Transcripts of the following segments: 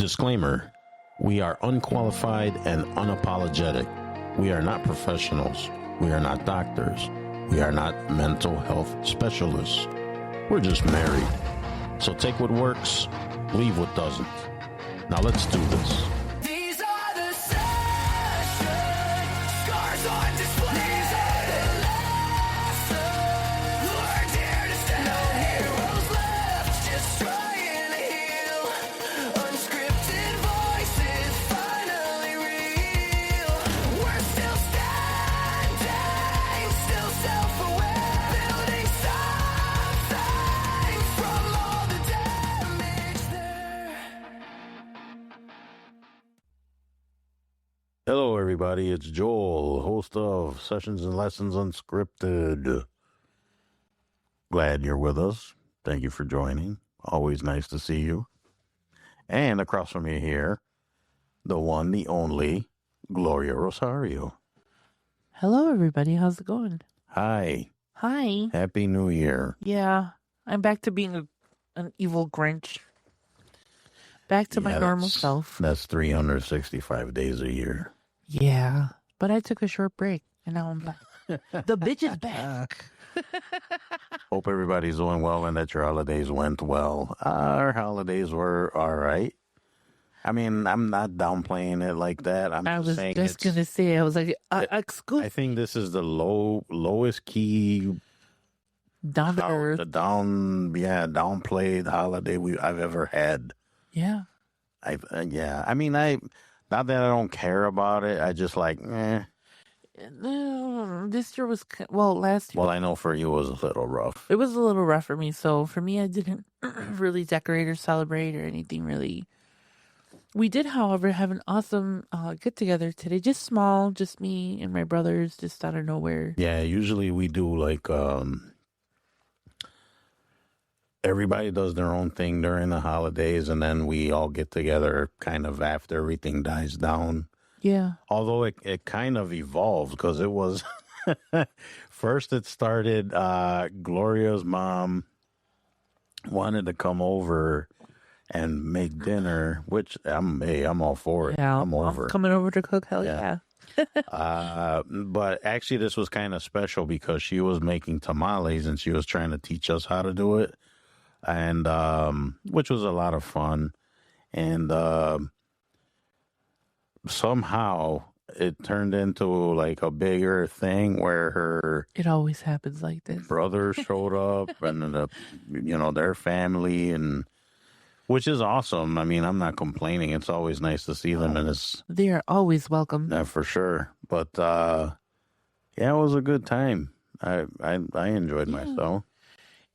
Disclaimer: we are unqualified and unapologetic. We are not professionals. We are not doctors. We are not mental health specialists. We're just married. So take what works, leave what doesn't. Now let's do this. These are the sessions, scars on display. These are the lessons learned here to stay. No heroes left, just trying to heal. Unscripted voices finally real. We're still standing, still self-aware, building something from all the damage there. Hello, everybody. It's Joel, host of Sessions and Lessons Unscripted. Glad you're with us. Thank you for joining. Always nice to see you. And across from me here, the one, the only, Gloria Rosario. Hello, everybody. How's it going? Hi. Hi. Happy New Year. Yeah, I'm back to being an evil Grinch. Back to my Yeah, normal that's- self. That's 365 days a year. Yeah, but I took a short break, and now I'm back. The bitch is back. Hope everybody's doing well and that your holidays went well. Our holidays were all right. I mean, I'm not downplaying it like that. I'm I just was saying just it's- gonna say, I was like, I excuse, think this is the lowest key, down to earth. downplayed holiday I've ever had. Yeah, I mean, not that I don't care about it. I just like, no, this year was last year. Well, I know for you it was a little rough. It was a little rough for me. So for me, I didn't really decorate or celebrate or anything really. We did, however, have an awesome get together today. Just small, just me and my brothers, just out of nowhere. Yeah, usually we do like everybody does their own thing during the holidays, and then we all get together kind of after everything dies down. Yeah. Although it kind of evolved because it was first it started Gloria's mom wanted to come over and make dinner, which I'm all for it. Yeah, I'm over. coming over to cook. Hell Yeah. yeah. But actually this was kind of special because she was making tamales and she was trying to teach us how to do it, and which was a lot of fun. And somehow it turned into like a bigger thing where her It always happens like this. brother showed up and their family, and which is awesome. I mean, I'm not complaining. It's always nice to see them, and it's They are always welcome. for sure. But yeah, it was a good time. I enjoyed myself.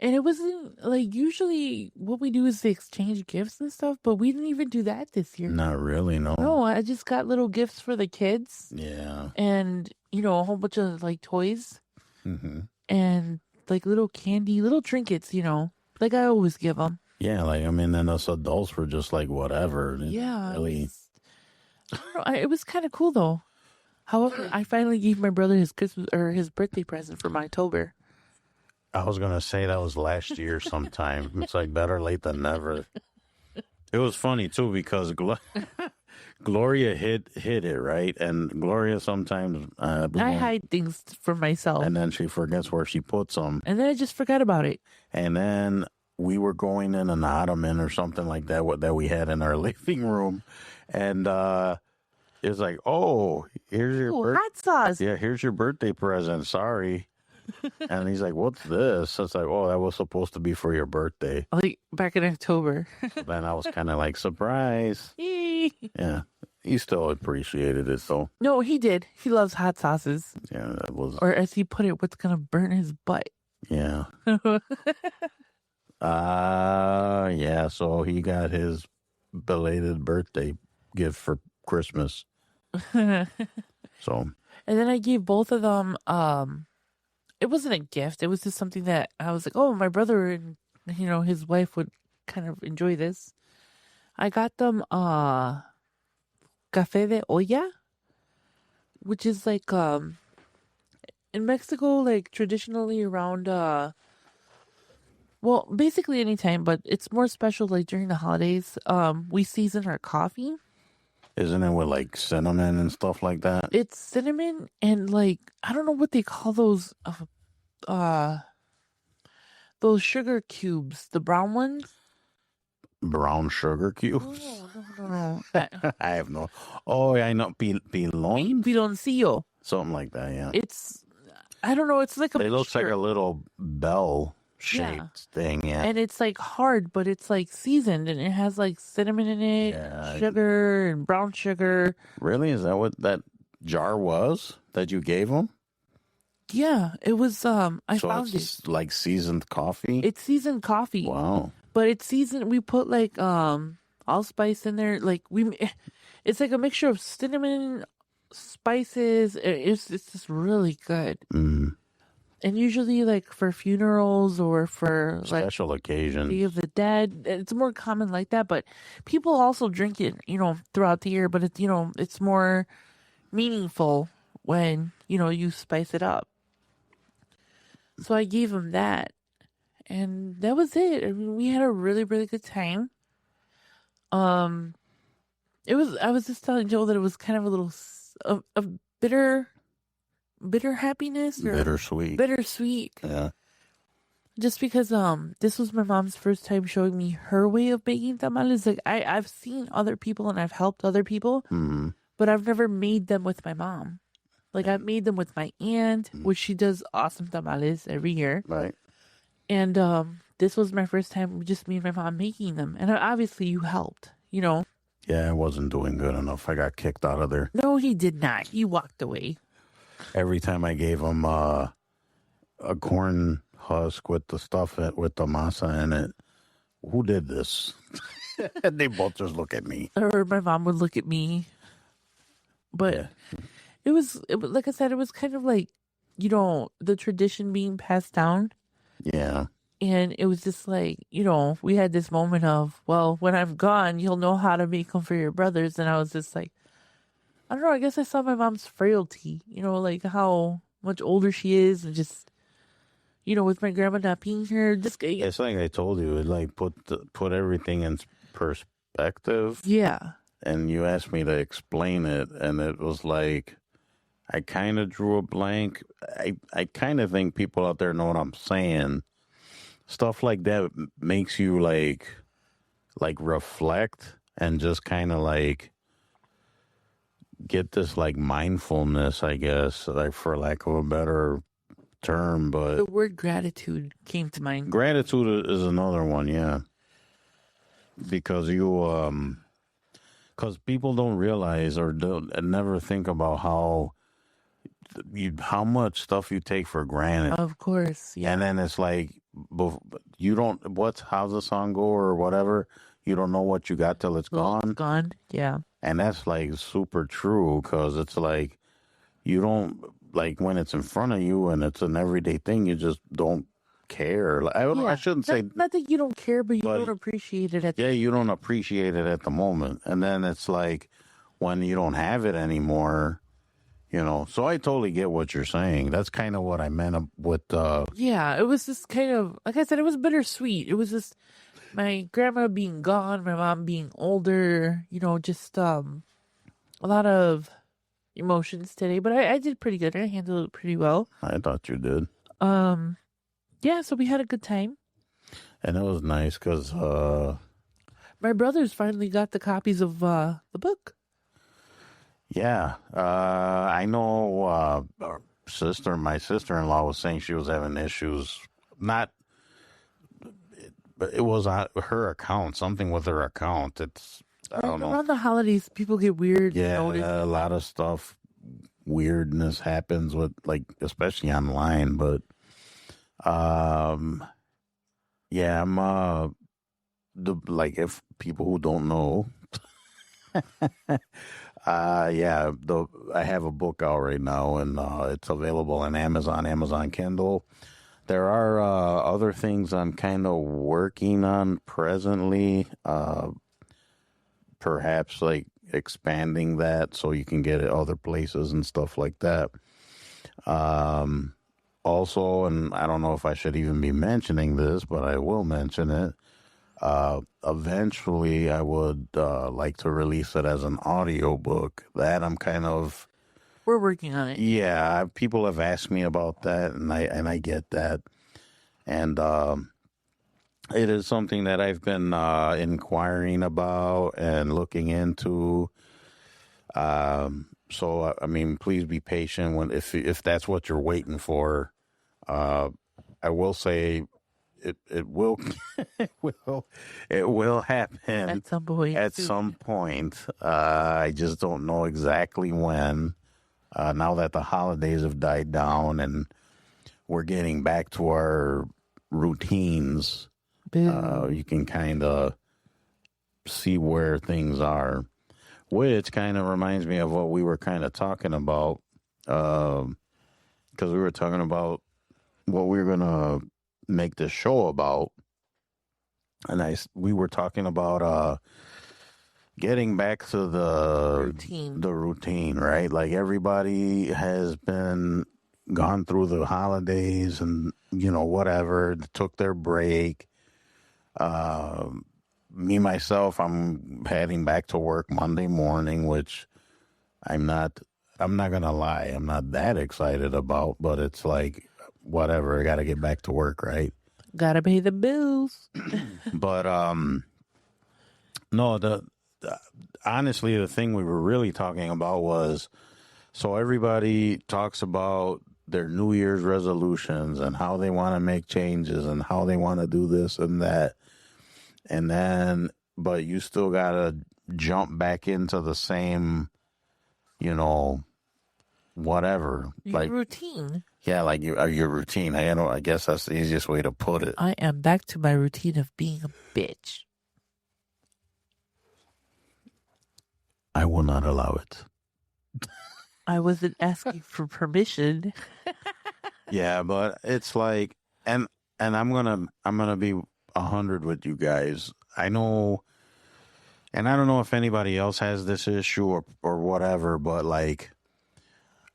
And it wasn't like usually what we do is they exchange gifts and stuff, but we didn't even do that this year. Not really, no. No, I just got little gifts for the kids Yeah. and, a whole bunch of like toys hmm and like little candy, little trinkets, like I always give them. Yeah, like I mean, then us adults were just like whatever. It Yeah. Really. I don't know, it was kind of cool though. However, I finally gave my brother his Christmas or his birthday present from October. I was gonna say that was last year sometime. It's like better late than never. It was funny too because Gloria hid it, right, and Gloria sometimes I hide things from myself. and then she forgets where she puts them, And then I just forgot about it. and then we were going in an ottoman or something like that that we had in our living room, and it was like, oh, here's your Ooh, hot sauce. yeah, here's your birthday present. Sorry. And he's like, what's this? It's like, oh, that was supposed to be for your birthday. Like back in October. Then I was kind of like, surprise. Yeah. He still appreciated it, though. No, he did. He loves hot sauces. Yeah, that was, Or as he put it, what's going to burn his butt. yeah. Yeah, so he got his belated birthday gift for Christmas. And So, then I gave both of them, it wasn't a gift. It was just something that I was like, oh, my brother and, his wife would kind of enjoy this. I got them, café de olla, which is like, in Mexico, like traditionally around, Well, basically anytime, but it's more special like during the holidays. We season our coffee. Isn't it with like cinnamon and stuff like that? It's cinnamon and like I don't know what they call uh those sugar cubes, the brown ones. Brown sugar cubes? No. That, I have no. Oh, yeah, I know. Pilon? piloncillo. Something like that, yeah. It's I don't know. It's like a It looks like mixture. a little bell shaped thing, yeah. And it's like hard, but it's like seasoned and it has like cinnamon in it, Yeah. sugar and brown sugar. Really? Is that what that jar was that you gave him? Yeah, it was I So found it. it's like seasoned coffee? It's seasoned coffee. Wow. But it's seasoned we put like allspice in there. Like it's like a mixture of cinnamon, spices. It's just really good. Mm. And usually like for funerals or for like Special occasion. Day of the Dead. It's more common like that, but people also drink it, throughout the year, but it's more meaningful when, you spice it up. So I gave him that. And that was it. I mean, we had a really, really good time. I was just telling Joel that it was kind of a little a bitter happiness or Bittersweet. bittersweet. Yeah. Just because this was my mom's first time showing me her way of making tamales. Like I've seen other people and I've helped other people, Mm. but I've never made them with my mom. Like I've made them with my aunt, which she does awesome tamales every year. Right. And this was my first time just me and my mom making them. And obviously you helped, Yeah, I wasn't doing good enough. I got kicked out of there. No, he did not. He walked away. Every time I gave him a corn husk with the stuff with the masa in it, who did this? And they both just look at me. Or my mom would look at me. But Yeah. it was like I said, it was kind of like, the tradition being passed down. Yeah. And it was just like, we had this moment of, well, when I'm gone, you'll know how to make them for your brothers. And I was just like, I don't know, I guess I saw my mom's frailty, like how much older she is. And just, with my grandma not being here, just, It's like I told you, it like put everything in perspective. yeah. And you asked me to explain it, and it was like I kind of drew a blank. I kind of think people out there know what I'm saying. Stuff like that makes you like reflect and just kind of like get this like mindfulness, I guess, like for lack of a better term. But The word gratitude came to mind. gratitude is another one, yeah. Because because people don't realize or don't never think about how much stuff you take for granted. Of course. Yeah. And then it's like, you don't, how's the song go or whatever? You don't know what you got till it's gone. Gone. Yeah. And that's like super true because it's like, you don't, like when it's in front of you and it's an everyday thing, you just don't care. Like, I shouldn't say, Not that you don't care, but you But- don't appreciate it at yeah, you don't appreciate it at the moment. And then it's like when you don't have it anymore, So I totally get what you're saying. That's kind of what I meant with, Yeah, it was just kind of, like I said, it was bittersweet. It was just my grandma being gone, my mom being older, just a lot of emotions today. But I did pretty good. I handled it pretty well. I thought you did. Yeah, so we had a good time. And it was nice because, My brothers finally got the copies of the book. yeah, I know my sister-in-law was saying she was having issues. But it was on her account, something with her account. I don't know. Around the holidays, people get weird. Yeah, notice. a lot of stuff, weirdness happens with, like, especially online. But, yeah, I'm, if people who don't know, yeah, I have a book out right now, and it's available on Amazon Kindle. There are other things I'm kind of working on presently, perhaps like expanding that so you can get it other places and stuff like that. Also, and I don't know if I should even be mentioning this, but I will mention it. Eventually, I would like to release it as an audiobook. That I'm kind of, We're working on it. yeah. People have asked me about that, and I get that, and it is something that I've been inquiring about and looking into. So I mean, please be patient when if that's what you're waiting for. Uh, I will say it will it will happen At some point. at soon. some point. I just don't know exactly when. Now that the holidays have died down and we're getting back to our routines, Boo. you can kind of see where things are, which kind of reminds me of what we were kind of talking about. Because we were talking about what we were gonna make this show about, and we were talking about getting back to Routine. the routine, right? Like everybody has been gone through the holidays and whatever, took their break. Me myself, I'm heading back to work Monday morning, which I'm not. I'm not gonna lie, I'm not that excited about, but it's like whatever. I got to get back to work, right? Gotta pay the bills. But no, the honestly, the thing we were really talking about was so everybody talks about their New Year's resolutions and how they want to make changes and how they want to do this and that, and then but you still gotta jump back into the same, whatever, like Routine. yeah, like your routine. I guess that's the easiest way to put it. I am back to my routine of being a bitch. I will not allow it. I wasn't asking for permission. Yeah, but it's like, and I'm gonna be 100 with you guys. I know, and I don't know if anybody else has this issue or whatever, but like,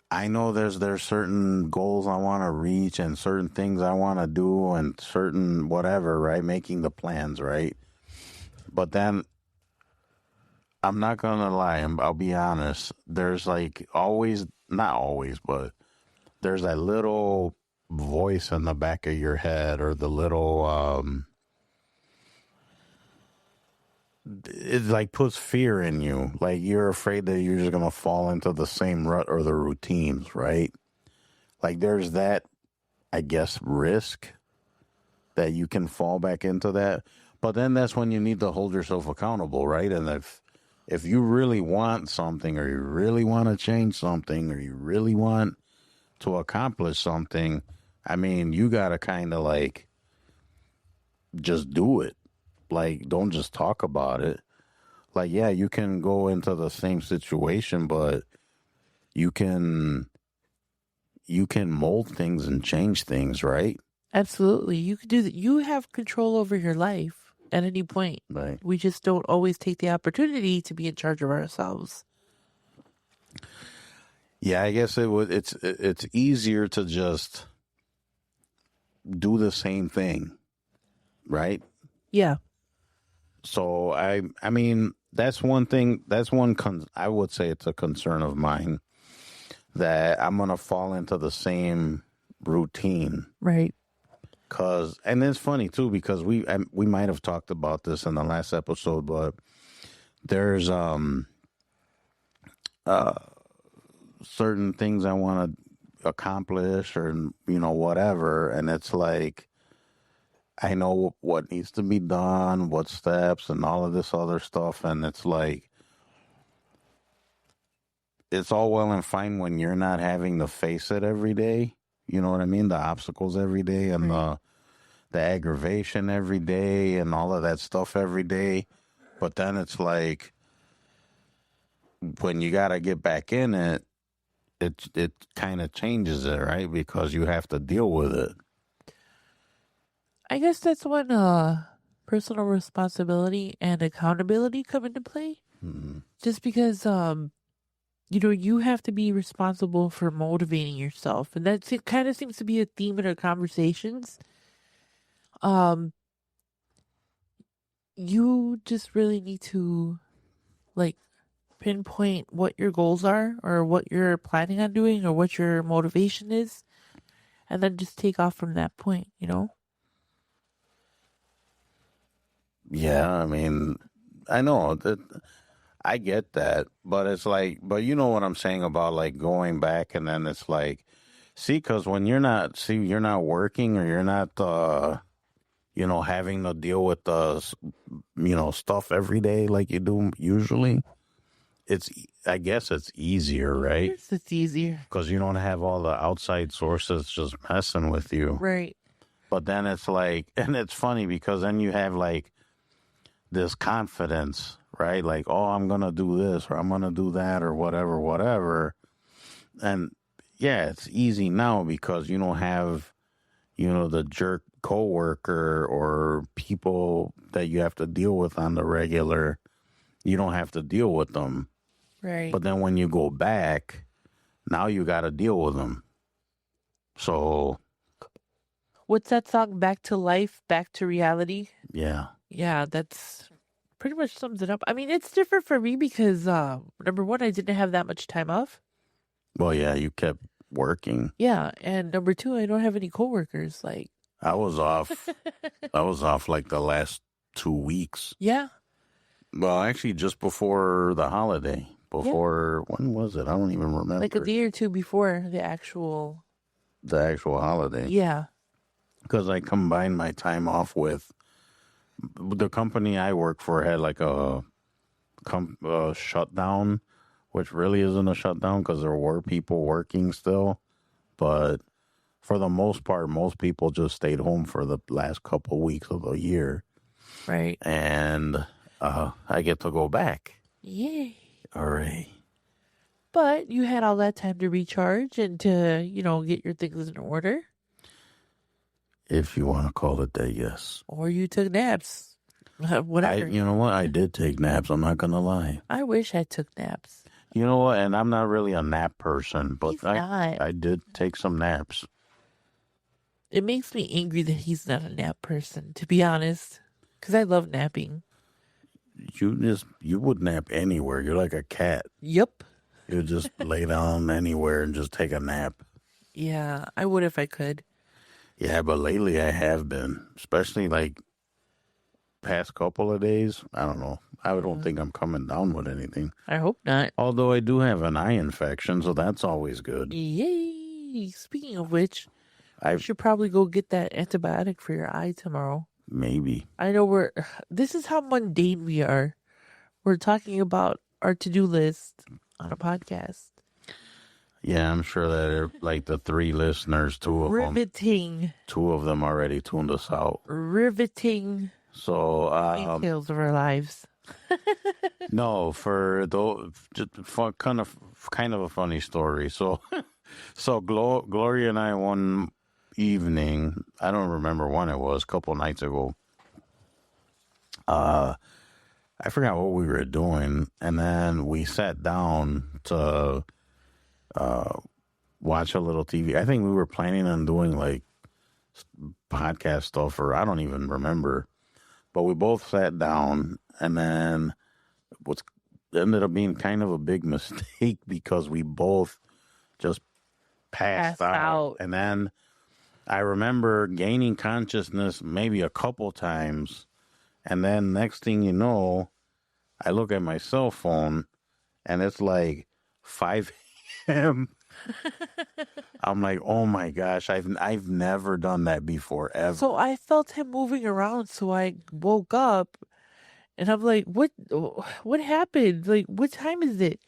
I know there's certain goals I want to reach and certain things I want to do and certain whatever, right? Making the plans, right? But then I'm not gonna lie, I'll be honest. There's like always, not always, but there's that little voice in the back of your head or the little it like puts fear in you. Like you're afraid that you're just gonna fall into the same rut or the routines, right? Like there's that, I guess, risk that you can fall back into that. But then that's when you need to hold yourself accountable, right? And if you really want something or you really want to change something or you really want to accomplish something, I mean, you got to kind of like just do it. Like, don't just talk about it. Like, yeah, you can go into the same situation, but you can mold things and change things, right? Absolutely. You could do that. You have control over your life at any point. Right. We just don't always take the opportunity to be in charge of ourselves. Yeah, I guess it's easier to just do the same thing, right? Yeah. So I mean that's one thing. That's one. I would say it's a concern of mine that I'm gonna fall into the same routine. Right. And it's funny too because we might have talked about this in the last episode, but there's certain things I want to accomplish or whatever, and it's like I know what needs to be done, what steps, and all of this other stuff. And it's like, it's all well and fine when you're not having to face it every day. You know what I mean? The obstacles every day and the aggravation every day and all of that stuff every day. But then it's like, when you got to get back in it, it kind of changes it, right? Because you have to deal with it. I guess that's when personal responsibility and accountability come into play. Mm-hmm. Just because you have to be responsible for motivating yourself. And that kind of seems to be a theme in our conversations. Um, you just really need to like pinpoint what your goals are or what you're planning on doing or what your motivation is, and then just take off from that point, Yeah, I mean, I know that I get that, but it's like, but you know what I'm saying about like going back and then it's like, see, because when you're not working or you're not, having to deal with stuff every day like you do usually, I guess it's easier, right? Yes, it's easier. Because you don't have all the outside sources just messing with you. Right. But then it's like, and it's funny because then you have like this confidence, right? Like, oh, I'm going to do this or I'm going to do that or whatever, whatever. And yeah, it's easy now because you don't have, the jerk coworker or people that you have to deal with on the regular. You don't have to deal with them. Right. But then when you go back, now you got to deal with them. So, What's that song? Back to Life, Back to Reality? yeah. Yeah, that's pretty much sums it up. I mean, it's different for me because number one, I didn't have that much time off. Well, yeah, you kept working. Yeah, and number two, I don't have any coworkers. Like, I was off. I was off like the last 2 weeks. yeah, Well, actually, just before the holiday. When was it? I don't even remember. like a day or two before the actual holiday. Yeah. Because I combined my time off with the company I work for had like a shutdown, which really isn't a shutdown because there were people working still. But for the most part, most people just stayed home for the last couple of weeks of the year. Right. And I get to go back. Yay. All right. But you had all that time to recharge and to, get your things in order. If you want to call it that, yes. Or you took naps. Whatever. You know what? I did take naps. I'm not going to lie. I wish I took naps. You know what? And I'm not really a nap person, but He's not. I did take some naps. It makes me angry that he's not a nap person, to be honest. Because I love napping. You would nap anywhere. You're like a cat. Yep. You just lay down anywhere and just take a nap. Yeah, I would if I could. Yeah, but lately I have been, especially like past couple of days. I don't know. I don't think I'm coming down with anything. I hope not. Although I do have an eye infection, so that's always good. Yay! Speaking of which, I you should probably go get that antibiotic for your eye tomorrow. Maybe. I know this is how mundane we are. We're talking about our to-do list on a podcast. Yeah, I'm sure that like the 3 listeners, 2 of Riveting. 2 of them already tuned us out. Riveting So, details of our lives. no, for those, just kind of a funny story. So, Gloria and I one evening, I don't remember when it was, a couple nights ago. I forgot what we were doing, and then we sat down to watch a little TV. I think we were planning on doing like podcast stuff, or I don't even remember. But we both sat down, and then what ended up being kind of a big mistake because we both just passed out. And then I remember gaining consciousness maybe a couple times, and then next thing you know, I look at my cell phone, and it's like 5 a.m. I'm like, oh my gosh, I've never done that before, ever. So I felt him moving around, so I woke up, and I'm like, what happened? Like, what time is it?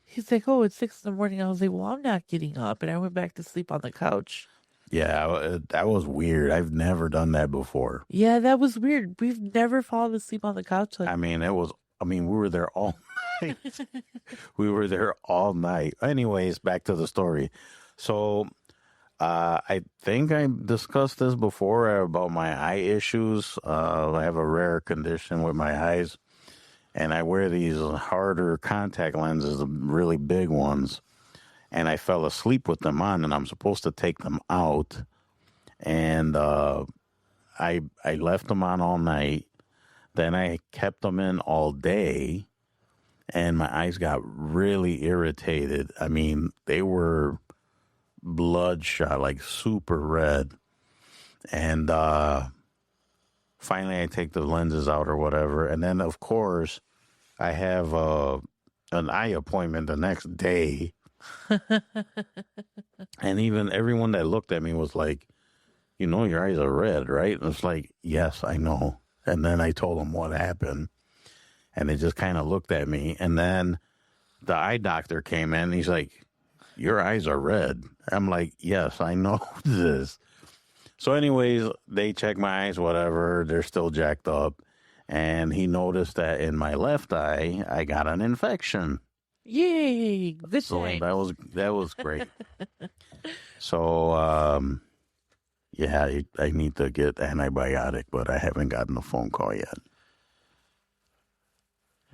He's like, oh, it's 6 in the morning. I was like, well, I'm not getting up, and I went back to sleep on the couch. Yeah, that was weird. I've never done that before. Yeah, that was weird. We've never fallen asleep on the couch. Like, we were there all night. We were there all night. Anyways, back to the story. So, I think I discussed this before about my eye issues. I have a rare condition with my eyes. and I wear these harder contact lenses, the really big ones, and I fell asleep with them on, and I'm supposed to take them out, and I left them on all night. Then I kept them in all day, and my eyes got really irritated. I mean, they were bloodshot, like super red. And finally, I take the lenses out or whatever. And then, of course, I have an eye appointment the next day. And even everyone that looked at me was like, you know, your eyes are red, right? And it's like, yes, I know. And then I told them what happened. And they just kind of looked at me. And then the eye doctor came in. And he's like, your eyes are red. I'm like, yes, I know this. So anyways, they check my eyes, whatever. They're still jacked up. And he noticed that in my left eye, I got an infection. Yay! Good So thing. that was great. So, yeah, I need to get antibiotic, but I haven't gotten a phone call yet.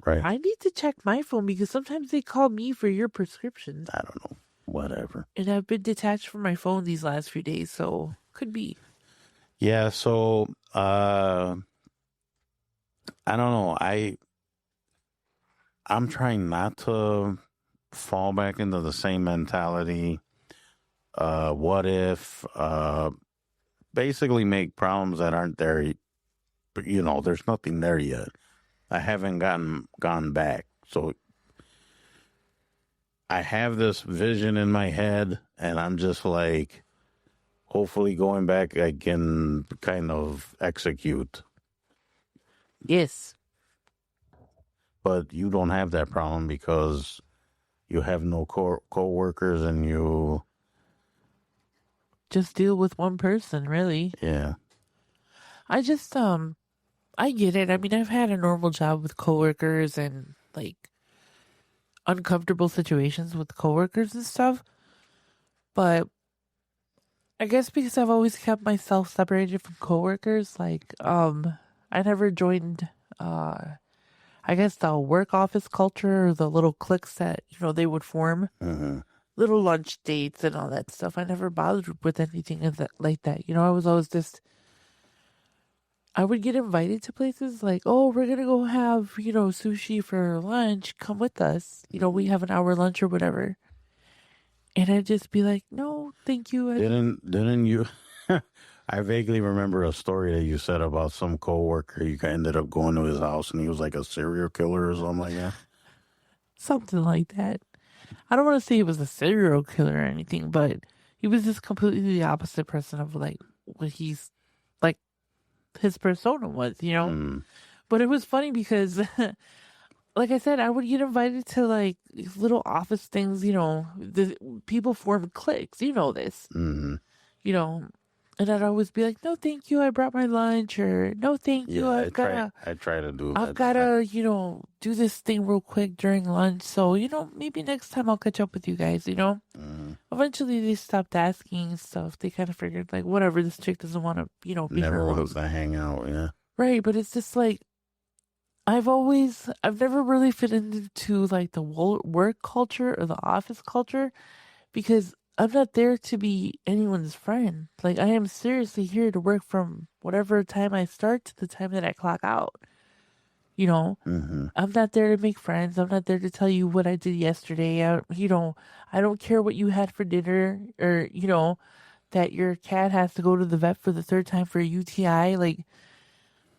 Right? I need to check my phone because sometimes they call me for your prescriptions. I don't know. Whatever. And I've been detached from my phone these last few days, so could be. Yeah, so I don't know. I'm trying not to fall back into the same mentality. What if basically make problems that aren't there, but you know, there's nothing there yet. I haven't gone back. So I have this vision in my head, and I'm just like, hopefully going back, I can kind of execute. Yes. But you don't have that problem because you have no co-workers and you, Just deal with one person, really. yeah. I just I get it. I mean, I've had a normal job with coworkers and like uncomfortable situations with coworkers and stuff. But I guess because I've always kept myself separated from coworkers, like I never joined I guess the work office culture or the little cliques that, you know, they would form. Mm-hmm. Little lunch dates and all that stuff. I never bothered with anything of that, like that. You know, I was always just I would get invited to places like, oh, we're going to go have, you know, sushi for lunch. Come with us. You know, we have an hour lunch or whatever. And I'd just be like, no, thank you. Didn't you? I vaguely remember a story that you said about some coworker. You ended up going to his house, and he was like a serial killer or something like that. Something like that. I don't want to say he was a serial killer or anything, but he was just completely the opposite person of like what he's like his persona was, you know? Mm, But it was funny because like I said, I would get invited to like these little office things, you know, the people form cliques, you know this, mm. you know, and I'd always be like, no, thank you, I brought my lunch, or no, thank you, Yeah, I try to do I've that. gotta, you know, do this thing real quick during lunch. So, you know, maybe next time I'll catch up with you guys, you know? Mm, Eventually they stopped asking stuff. They kind of figured, like, whatever, this chick doesn't want to, you know, be never her wants to hang out. Yeah. Right, but it's just like, I've never really fit into, like, the work culture or the office culture because I'm not there to be anyone's friend. Like, I am seriously here to work from whatever time I start to the time that I clock out. You know, Mm-hmm. I'm not there to make friends. I'm not there to tell you what I did yesterday. You know, I don't care what you had for dinner or, you know, that your cat has to go to the vet for the third time for a UTI. Like,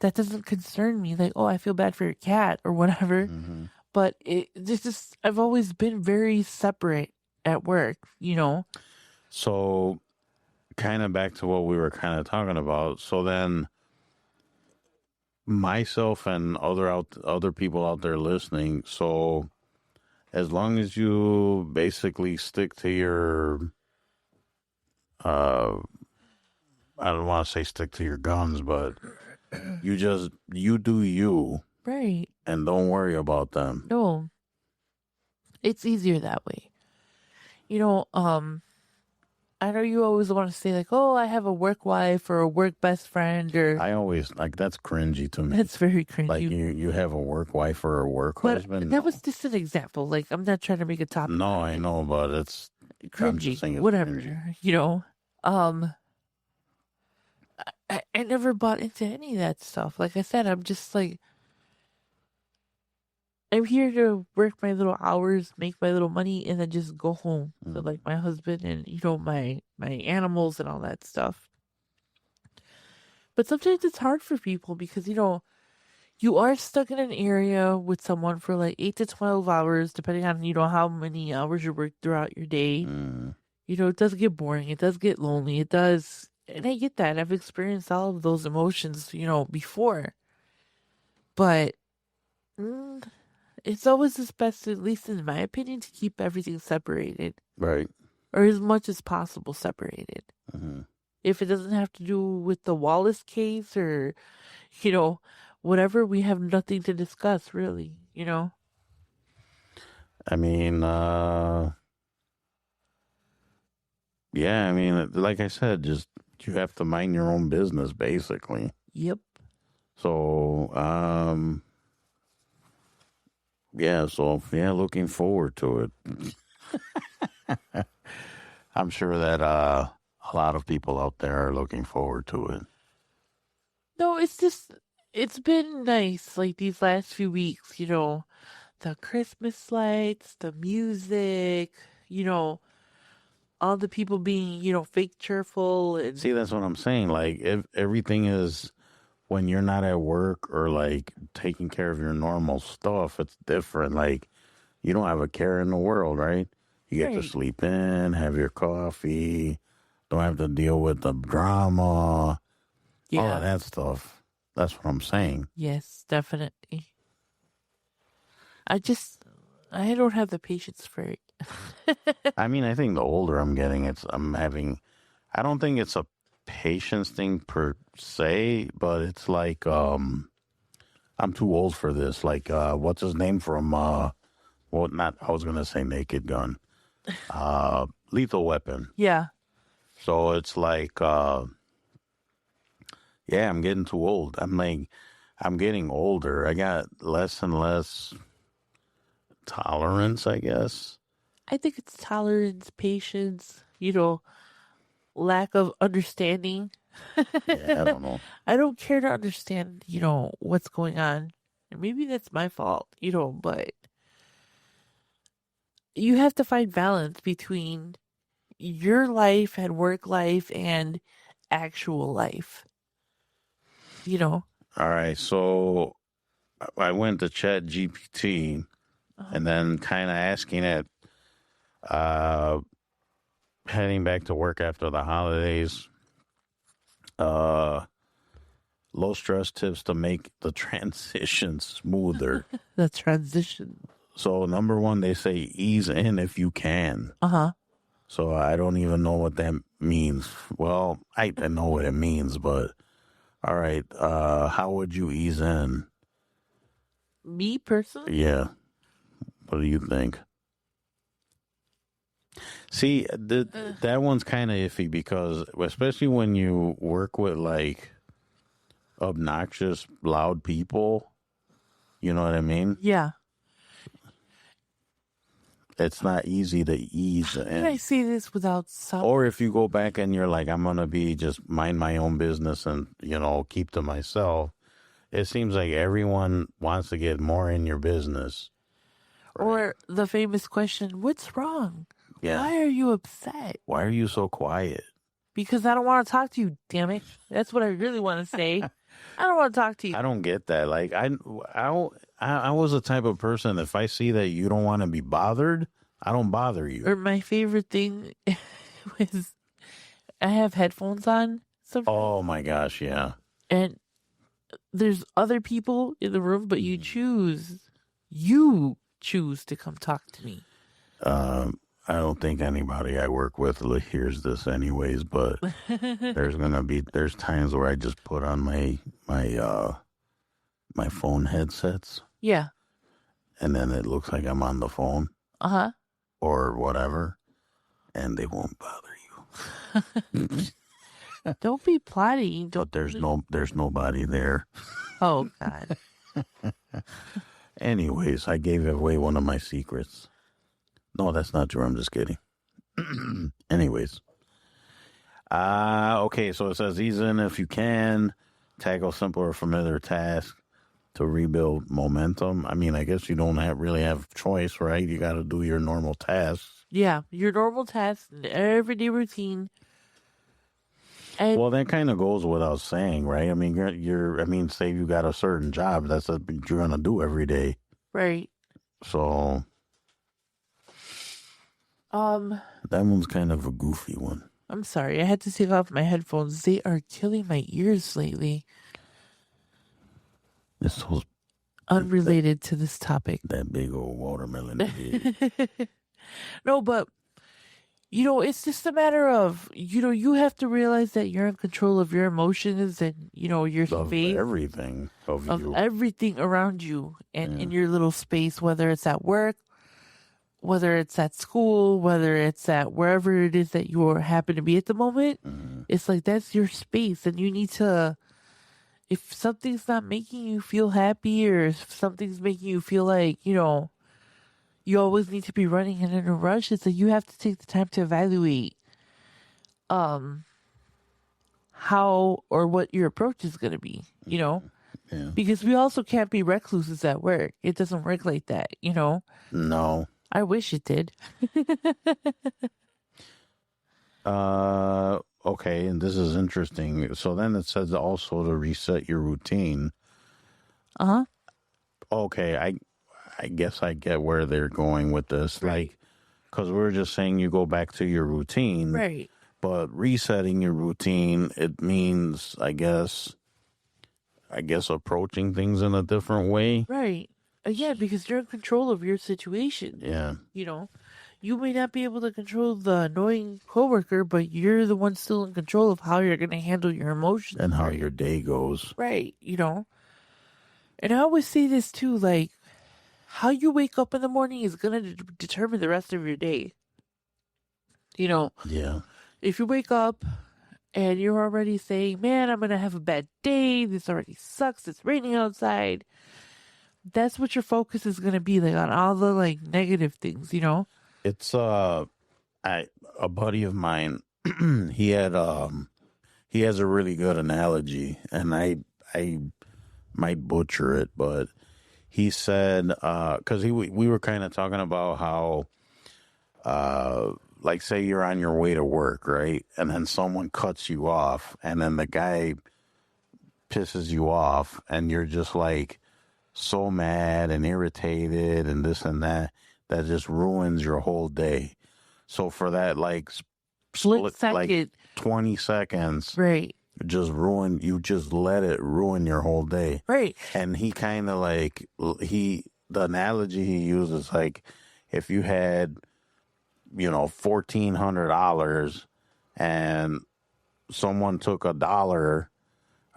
that doesn't concern me. Like, oh, I feel bad for your cat or whatever. Mm-hmm. But this just, I've always been very separate at work, you know? So, kind of back to what we were kind of talking about. So then, myself and other people out there listening. So, as long as you basically stick to your, I don't want to say stick to your guns, but you do you Right. and don't worry about them. No, it's easier that way. You know, I know you always want to say like, "Oh, I have a work wife or a work best friend," or I always like that's cringy to me. that's very cringy. Like you have a work wife or a work but husband. that was just an example. Like, I'm not trying to make a topic No, I know, but I'm just cringy, saying it's whatever. cringy. You know, I never bought into any of that stuff. Like I said, I'm just like, I'm here to work my little hours, make my little money, and then just go home to like my husband and my animals and all that stuff. But sometimes it's hard for people because you are stuck in an area with someone for like 8 to 12 hours, depending on how many hours you work throughout your day. It does get boring. It does get lonely. It does, and I get that. I've experienced all of those emotions, before. But it's always just best, at least in my opinion, to keep everything separated. Right. Or as much as possible separated. Mm-hmm. If it doesn't have to do with the Wallace case or, whatever, we have nothing to discuss, really, I mean, yeah, I mean, like I said, just you have to mind your own business, basically. Yep. So, looking forward to it. I'm sure that a lot of people out there are looking forward to it. No, it's been nice, like, these last few weeks, the Christmas lights, the music, all the people being, fake cheerful. And See, that's what I'm saying. Like, if everything is when you're not at work or like taking care of your normal stuff, it's different. Like, you don't have a care in the world, right? You get to Right. sleep in, have your coffee, don't have to deal with the drama, all yeah. of that stuff. That's what I'm saying. Yes, definitely. I don't have the patience for it. I mean, I think the older I'm getting, I don't think it's a patience thing per se, but it's like, I'm too old for this. Like, what's his name from, I was going to say Naked Gun, Lethal Weapon. Yeah. So it's like, I'm getting too old. I'm getting older. I got less and less tolerance, I guess. I think it's tolerance, patience, lack of understanding. Yeah, I don't know. I don't care to understand, what's going on. And maybe that's my fault, but you have to find balance between your life and work life and actual life. All right, so I went to Chat GPT and then kind of asking it, heading back to work after the holidays, low stress tips to make the transition smoother. The transition. So number one, they say ease in if you can. Uh-huh. So I don't even know what that means. Well, I know what it means, but all right, how would you ease in? Me personally? Yeah. What do you think? See, that one's kind of iffy because, especially when you work with like obnoxious, loud people, you know what I mean? Yeah. It's not easy to ease How can I in. say this without sounding? Or if you go back and you're like, I'm going to be just mind my own business and, keep to myself, it seems like everyone wants to get more in your business. Or the famous question, what's wrong? Yeah. Why are you upset? Why are you so quiet? Because I don't want to talk to you, damn it. That's what I really want to say. I don't want to talk to you. I don't get that. Like, I was the type of person, if I see that you don't want to be bothered, I don't bother you. Or my favorite thing was I have headphones on sometimes, Oh my gosh, yeah. and there's other people in the room, but you choose to come talk to me. I don't think anybody I work with hears this anyways, but there's times where I just put on my phone headsets Yeah. and then it looks like I'm on the phone Uh-huh. or whatever, and they won't bother you. Don't be plotting. But Don't. there's nobody there. Oh God. Anyways, I gave away one of my secrets. No, that's not true. I'm just kidding. Anyways. Okay, so it says ease in if you can, tackle simple or familiar tasks to rebuild momentum. I mean, I guess you don't really have choice, right? You got to do your normal tasks. Yeah, your normal tasks, everyday routine. And Well, that kind of goes without saying, right? I mean, I mean, say you got a certain job, that's what you're gonna do every day. right. So Um, that one's kind of a goofy one. I'm sorry. I had to take off my headphones. They are killing my ears lately. It's those Unrelated to this topic. that big old watermelon. Head. No, but it's just a matter of you have to realize that you're in control of your emotions and your Of space everything of of you. everything around you and Yeah. in your little space, whether it's at work, whether it's at school, whether it's at wherever it is that you happen to be at the moment. Mhm. It's like that's your space, and you need to. If something's not making you feel happy, or if something's making you feel like you always need to be running and in a rush, it's like you have to take the time to evaluate how or what your approach is going to be, Yeah. because we also can't be recluses at work. It doesn't work like that. No. I wish it did. Okay, and this is interesting. So then it says also to reset your routine. Uh-huh. Okay, I guess I get where they're going with this. Right. Like, because we were just saying you go back to your routine, Right. but resetting your routine, it means, I guess approaching things in a different way. Right. Yeah, because you're in control of your situation. Yeah. You may not be able to control the annoying coworker, but you're the one still in control of how you're going to handle your emotions. And how your day goes. Right, And I always say this too, like, how you wake up in the morning is going to determine the rest of your day. Yeah. If you wake up and you're already saying, man, I'm going to have a bad day, this already sucks, it's raining outside, that's what your focus is going to be, like, on all the, like, negative things, It's a buddy of mine. he has a really good analogy, and I might butcher it, but he said because we were kind of talking about how like say you're on your way to work, right, and then someone cuts you off, and then the guy pisses you off, and you're just like so mad and irritated and this and that just ruins your whole day. So for that like Split second. like 20 seconds, Right. you just let it ruin your whole day. Right. And he kind of like the analogy he uses, like if you had $1,400 and someone took $1,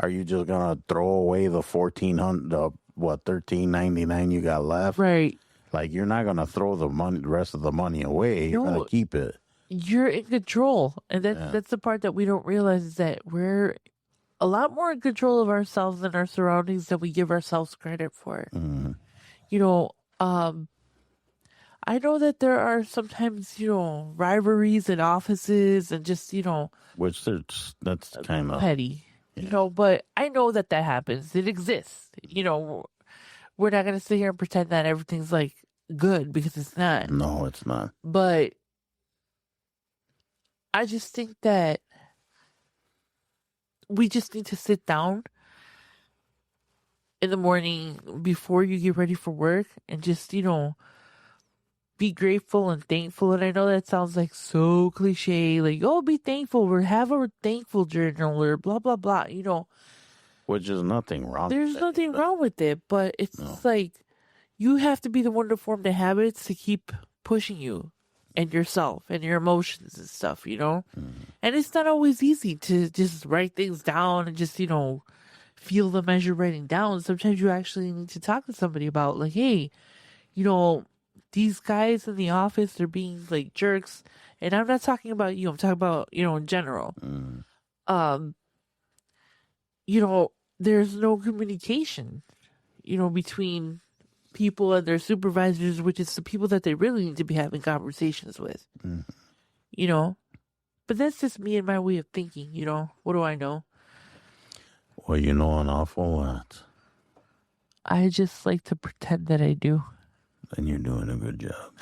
are you just gonna throw away the $13.99 you got left? Right. Like, you're not gonna throw the rest of the money away. You're No. gonna keep it. You're in control. And Yeah. that's the part that we don't realize, is that we're a lot more in control of ourselves and our surroundings than we give ourselves credit for. Mm. I know that there are sometimes, rivalries in offices and just, Which that's kind of petty, Yeah. but I know that happens. It exists. We're not going to sit here and pretend that everything's like good, because it's not. no, it's not. But I just think that we just need to sit down in the morning before you get ready for work and just, be grateful and thankful. And I know that sounds like so cliche, like, oh, be thankful, or have a thankful journal, or blah, blah, blah. Which is nothing wrong. There's with nothing that. wrong with it, but it's No. like you have to be the one to form the habits to keep pushing you and yourself and your emotions and stuff, Mhm. And it's not always easy to just write things down and just, feel them as you're writing down. Sometimes you actually need to talk to somebody about, like, hey, these guys in the office, they're being like jerks. And I'm not talking about you. I'm talking about, in general. Mm. Um, there's no communication, between people and their supervisors, which is the people that they really need to be having conversations with. Mhm. But that's just me and my way of thinking, What do I know? Well, you know an awful lot. I just like to pretend that I do. Then you're doing a good job.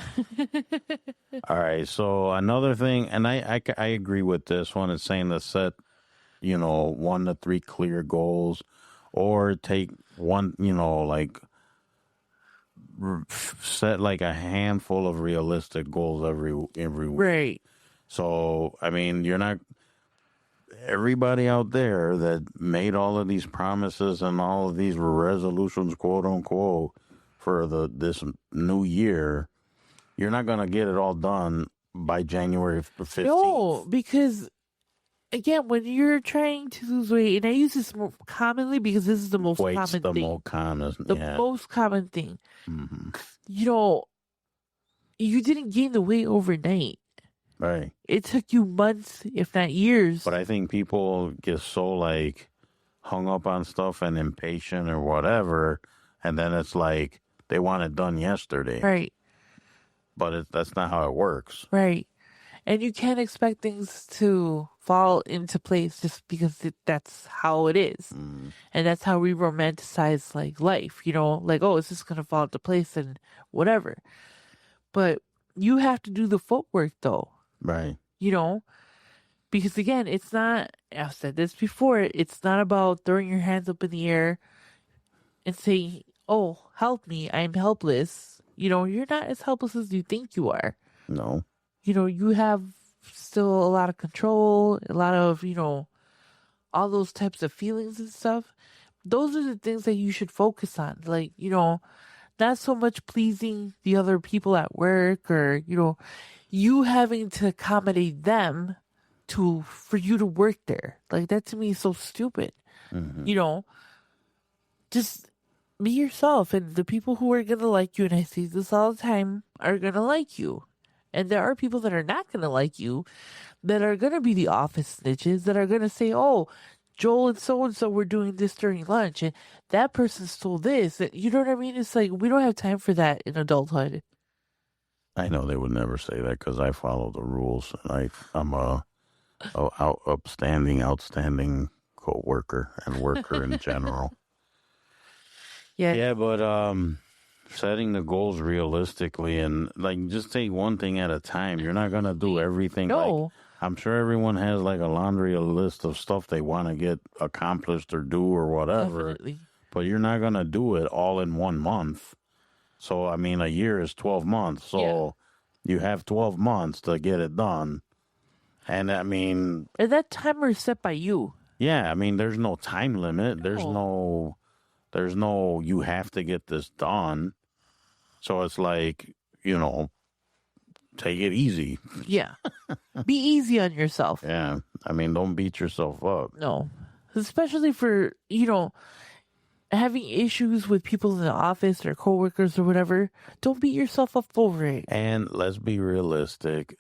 All right. So another thing, and I agree with this one. It's saying to set, 1 to 3 clear goals, or take one, set like a handful of realistic goals every week. Right. So I mean, you're not everybody out there that made all of these promises and all of these resolutions, quote unquote, for this new year. You're not going to get it all done by January 15th. No, because again, when you're trying to lose weight, and I use this more commonly because this is the most Weight's common the thing. Most common thing. Mm-hmm. You didn't gain the weight overnight. Right. It took you months, if not years. But I think people get so like hung up on stuff and impatient or whatever, and then it's like they want it done yesterday. Right. But that's not how it works. Right. And you can't expect things to fall into place just because that's how it is. Mm. And that's how we romanticize like life, like, oh, it's just going to fall into place and whatever. But you have to do the footwork though. Right. Because again, it's not, I've said this before, it's not about throwing your hands up in the air and saying, oh, help me, I'm helpless. You're not as helpless as you think you are. No. You have still a lot of control, a lot of, all those types of feelings and stuff. Those are the things that you should focus on. Like, not so much pleasing the other people at work or, you having to accommodate them for you to work there. Like, that to me is so stupid. Mm-hmm. Just be yourself, and the people who are going to like you, and I see this all the time, are going to like you. And there are people that are not going to like you, that are going to be the office snitches, that are going to say, oh, Joel and so were doing this during lunch, and that person stole this. You know what I mean? It's like, we don't have time for that in adulthood. I know they would never say that because I follow the rules. And I'm a outstanding co-worker and worker in general. Yeah, but setting the goals realistically and like just take one thing at a time. You're not gonna do everything. No. Like, I'm sure everyone has like a laundry list of stuff they want to get accomplished or do or whatever. Definitely. But you're not gonna do it all in 1 month. So I mean, a year is 12 months. So you have 12 months to get it done. And I mean, And that timer is set by you. yeah, I mean, there's no time limit. There's no you have to get this done. So it's like, take it easy. Yeah. Be easy on yourself. Yeah. I mean, don't beat yourself up. No. Especially for, having issues with people in the office or coworkers or whatever. Don't beat yourself up over it. And let's be realistic.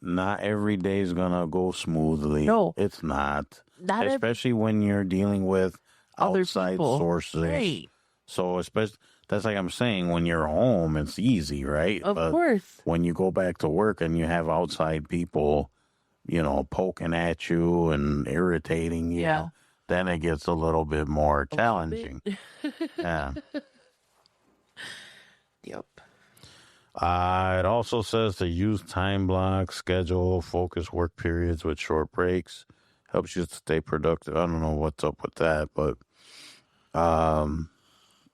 Not every day is going to go smoothly. No. It's not. Especially when you're dealing with other outside people. sources. Right. So especially, that's like I'm saying, when you're home, it's easy, right? Of But course. when you go back to work and you have outside people, poking at you and irritating you, Yeah. then it gets a little bit more challenging. Yeah. Yep. It also says to use time blocks, schedule, focus work periods with short breaks. Helps you stay productive. I don't know what's up with that, but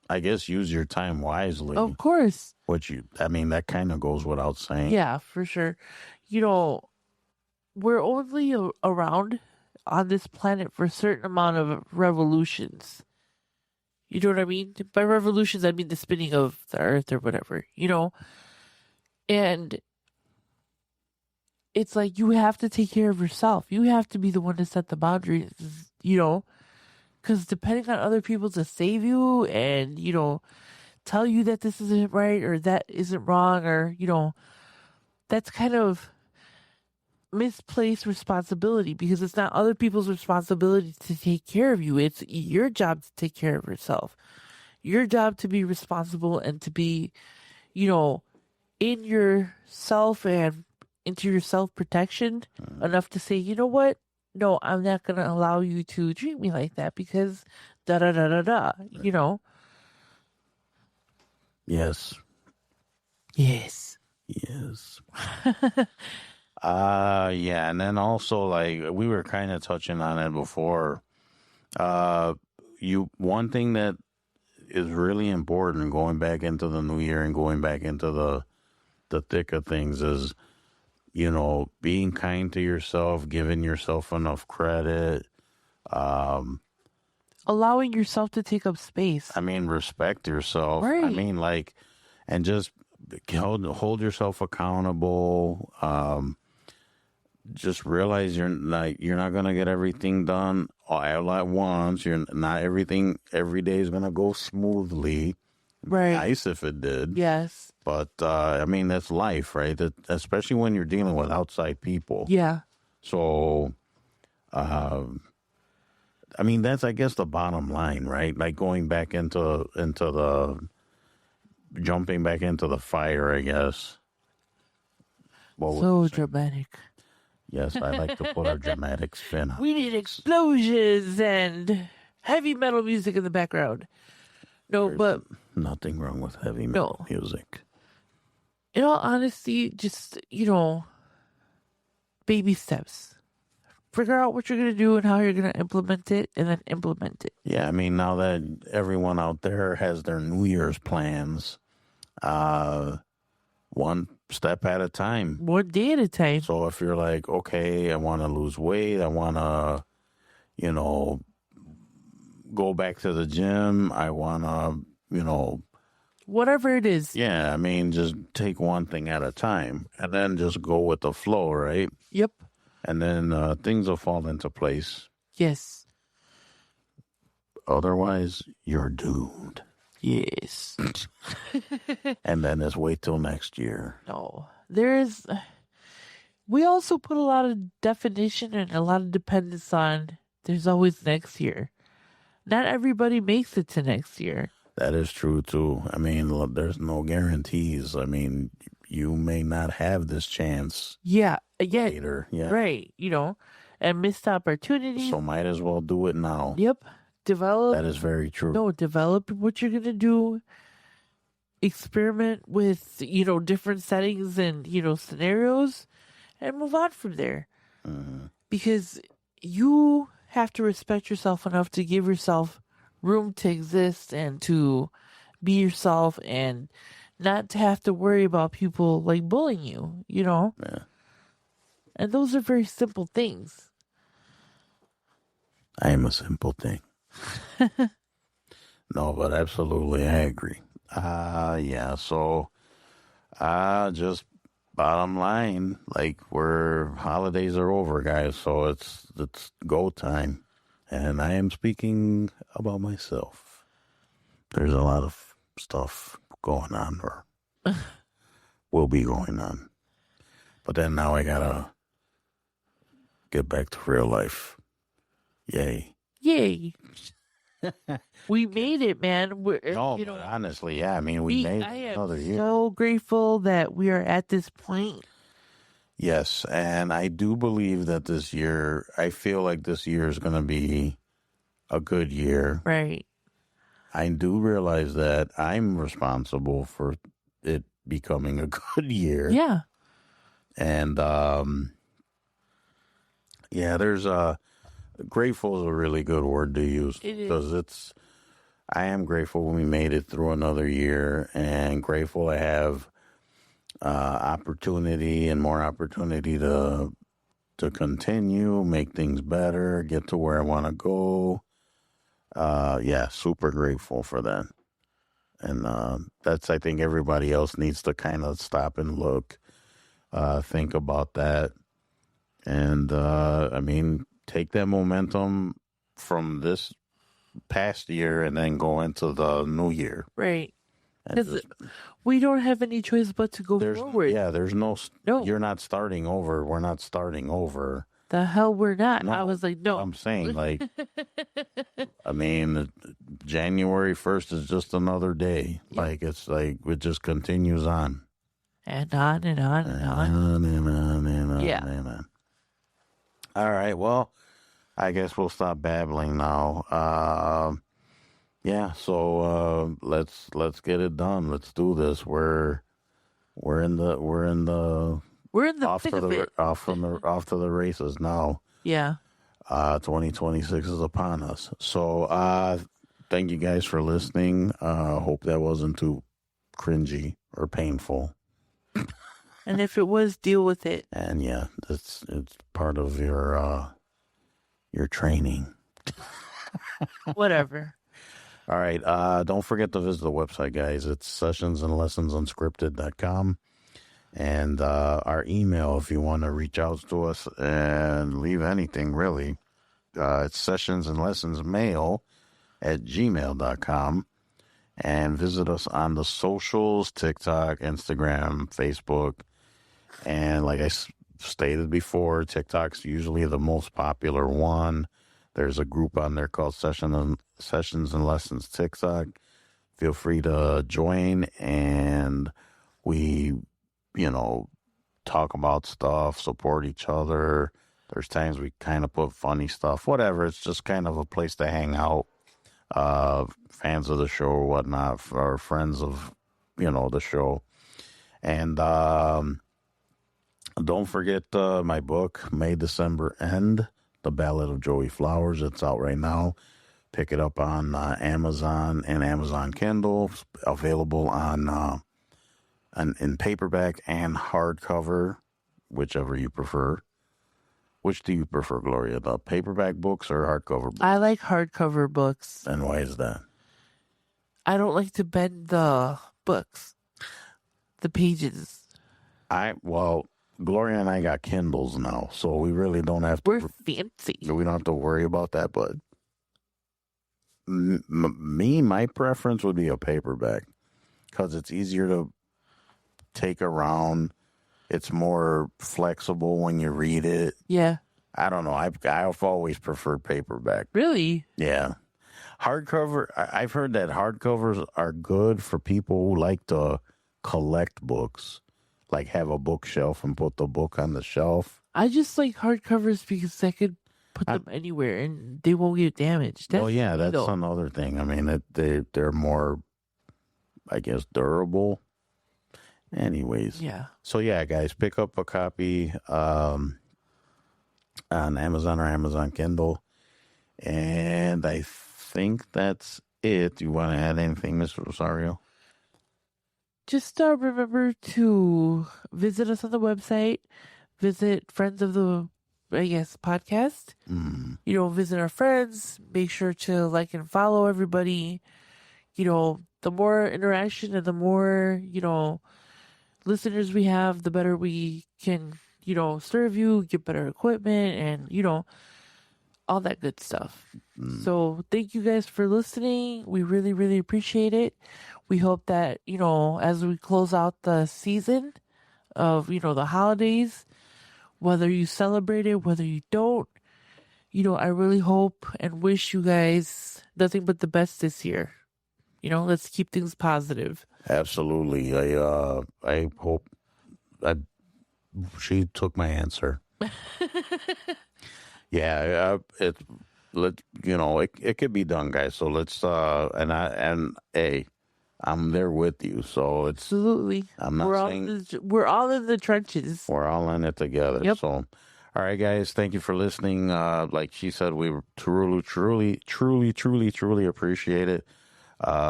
I guess use your time wisely. Of course. That kind of goes without saying. Yeah, for sure. We're only around on this planet for a certain amount of revolutions. You know what I mean? By revolutions, I mean the spinning of the earth or whatever, And it's like you have to take care of yourself. You have to be the one to set the boundaries, because depending on other people to save you and, tell you that this isn't right or that isn't wrong, or, that's kind of misplaced responsibility, because it's not other people's responsibility to take care of you. It's your job to take care of yourself. Your job to be responsible and to be, in yourself and into your self-protection enough to say, you know what? No, I'm not going to allow you to treat me like that because da da da da da, Yes. Yes. Yes. Yeah, and then also, like, we were kind of touching on it before. One thing that is really important going back into the new year and going back into the thick of things is, being kind to yourself, giving yourself enough credit. Allowing yourself to take up space. I mean, respect yourself. I Right. mean, like, and just hold yourself accountable. Just realize you're not gonna get everything done all at once. You're not everything every day is gonna go smoothly. Right. Nice if it did. Yes. But I mean, that's life, right? Especially when you're dealing with outside people. Yeah. So, I mean, that's, I guess, the bottom line, right? Like going back jumping back into the fire, I guess. So dramatic. Yes, I like to put a dramatic spin on. We need explosions and heavy metal music in the background. No, but Nothing wrong with heavy metal music. in all honesty, just, baby steps. Figure out what you're going to do and how you're going to implement it, and then implement it. Yeah, I mean, now that everyone out there has their New Year's plans, one step at a time. One day at a time. So if you're like, okay, I want to lose weight, I want to, go back to the gym, I want to, Whatever it is. yeah, I mean, just take one thing at a time and then just go with the flow, right? Yep. And then things will fall into place. Yes. Otherwise, you're doomed. Yes. And then just wait till next year. No. We also put a lot of definition and a lot of dependence on there's always next year. Not everybody makes it to next year. That is true, too. I mean, look, there's no guarantees. I mean, you may not have this chance Yeah. Again. later. Yeah. Right. And missed opportunities. So might as well do it now. Yep. Develop. That is very true. No, develop what you're going to do. Experiment with, different settings and, scenarios, and move on from there. Mhm. Because you have to respect yourself enough to give yourself room to exist and to be yourself and not to have to worry about people like bullying you, Yeah. And those are very simple things. I am a simple thing. No, but absolutely, I agree. Yeah, so, just bottom line, like, holidays are over, guys, so it's go time. And I am speaking about myself. There's a lot of stuff going on, or will be going on. But then now I gotta get back to real life. Yay. Yay. We made it, man. No, but honestly, yeah, I mean, we made I am another year. so grateful that we are at this point. Yes, and I do believe that I feel like this year is going to be a good year. Right. I do realize that I'm responsible for it becoming a good year. Yeah. And, yeah, grateful is a really good word to use. It is. Because I am grateful we made it through another year, and grateful I have opportunity and more opportunity to continue, make things better, get to where I want to go. Yeah, super grateful for that. And I think everybody else needs to kind of stop and look, think about that. And, I mean, take that momentum from this past year and then go into the new year. Right. And 'Cause just- we don't have any choice but to go there's forward. there's no. No. You're not starting over. We're not starting over. The hell we're not. I No, was like, no. I'm saying, like, I mean, January 1st is just another day. Yep. Like, it's like it just continues on. And on and on and on. Yeah. and on. All right. Well, I guess we'll stop babbling now. Yeah. So let's get it done. Let's do this. We're in the We're in the thick of it. off to the races now. Yeah. 2026 is upon us. So thank you guys for listening. Hope that wasn't too cringy or painful. And if it was, deal with it. And yeah, it's part of your training. Whatever. All right. Don't forget to visit the website, guys. It's sessionsandlessonsunscripted.com. And our email, if you want to reach out to us and leave anything, really, it's sessionsandlessonsmail@gmail.com. And visit us on the socials, TikTok, Instagram, Facebook. And like I stated before, TikTok's usually the most popular one. There's a group on there called Sessions and Lessons TikTok. Feel free to join, and we, talk about stuff, support each other. There's times we kind of put funny stuff, whatever. It's just kind of a place to hang out. Fans of the show or whatnot, or friends of, the show. And don't forget my book, May December End, The Ballad of Joey Flowers. It's out right now. Pick it up on Amazon and Amazon Kindle. Available on in paperback and hardcover, whichever you prefer. Which do you prefer, Gloria? The paperback books or hardcover books? I like hardcover books. And why is that? I don't like to bend the books, the pages. Gloria and I got Kindles now, so we really don't have to. We're fancy. We don't have to worry about that. But my preference would be a paperback because it's easier to take around. It's more flexible when you read it. Yeah. I don't know. I've always preferred paperback. Really? Yeah. Hardcover, I've heard that hardcovers are good for people who like to collect books, like have a bookshelf and put the book on the shelf. I just like hardcovers because I could put them anywhere and they won't get damaged. That's another thing. I mean, they're more, I guess, durable. Anyways. Yeah. So, yeah, guys, pick up a copy on Amazon or Amazon Kindle. And I think that's it. Do you want to add anything, Mr. Rosario? Just remember to visit us on the website, visit Friends of the, podcast. Visit our friends, make sure to like and follow everybody. The more interaction and the more, listeners we have, the better we can, serve you, get better equipment and, all that good stuff. So thank you guys for listening. We really, really appreciate it. We hope that, as we close out the season of, the holidays, whether you celebrate it, whether you don't, I really hope and wish you guys nothing but the best this year. Let's keep things positive. Absolutely. I hope she took my answer. Yeah, it could be done, guys. So let's I'm there with you. So it's Absolutely. I'm not saying we're all in the trenches. we're all in it together. Yep. So, all right, guys, thank you for listening. Like she said, we truly appreciate it.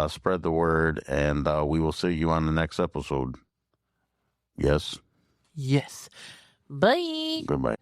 Spread the word, and we will see you on the next episode. Yes. Yes. Bye. Goodbye.